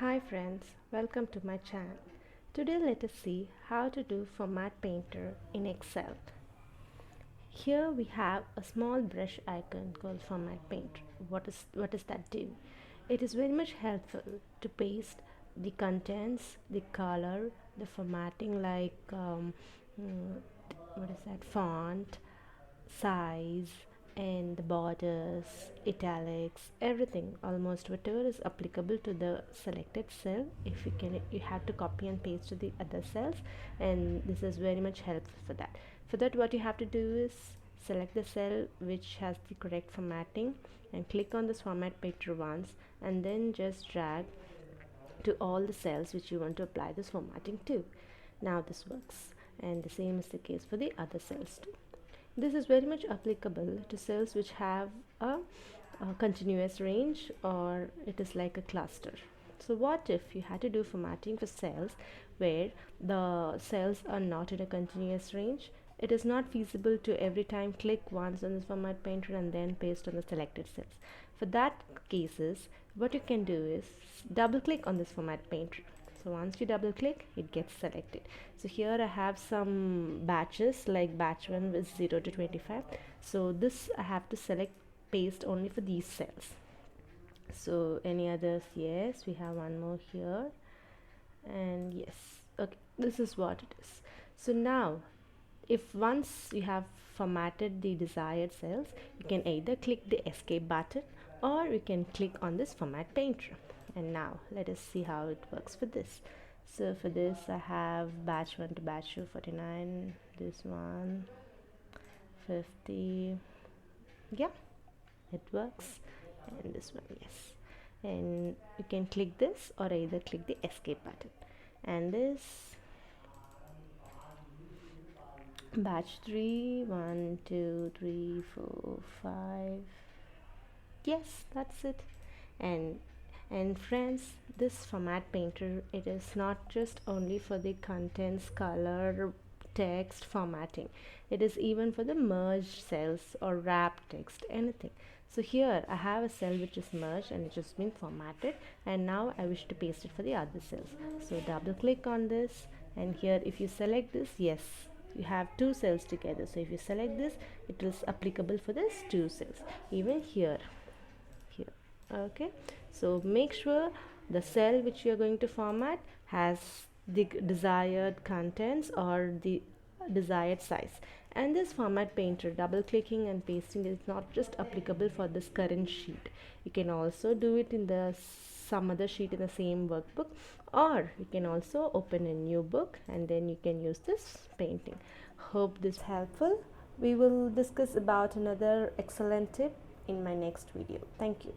Hi friends, welcome to my channel. Today let us see how to do Format Painter in Excel. Here we have a small brush icon called Format Painter. What does that do? It is very much helpful to paste the contents, the color, the formatting like what is that, font, size, and the borders, italics, everything, almost whatever is applicable to the selected cell. If you have to copy and paste to the other cells, and this is very much helpful for that. For that, what you have to do is select the cell which has the correct formatting and click on this format painter once, and then just drag to all the cells which you want to apply this formatting to. Now this works, and the same is the case for the other cells too. This is very much applicable to cells which have a continuous range, or it is like a cluster. So what if you had to do formatting for cells where the cells are not in a continuous range? It is not feasible to every time click once on this format painter and then paste on the selected cells. For that cases, what you can do is double click on this format painter. So once you double click, it gets selected. So here I have some batches, like batch 1 with 0 to 25. So this I have to select paste only for these cells. So any others? Yes, we have one more here, and yes, okay, this is what it is. So now if once you have formatted the desired cells, you can either click the escape button or you can click on this format painter. And now let us see how it works for this. So for this I have batch 1 to batch 2 49, this one 50. Yeah, it works. And this one, yes. And you can click this or either click the escape button. And this batch 3 1 2 3 4 5. Yes, that's it. And friends, this format painter, it is not just only for the contents, color, text formatting. It is even for the merged cells or wrapped text, anything. So here I have a cell which is merged and it has been formatted, and now I wish to paste it for the other cells. So double click on this, and here if you select this, yes, you have two cells together. So if you select this, it is applicable for this two cells. Even here, okay. So make sure the cell which you are going to format has the desired contents or the desired size. And this format painter, double clicking and pasting, is not just applicable for this current sheet. You can also do it in the some other sheet in the same workbook, or you can also open a new book and then you can use this painting. Hope this helpful. We will discuss about another excellent tip in my next video. Thank you.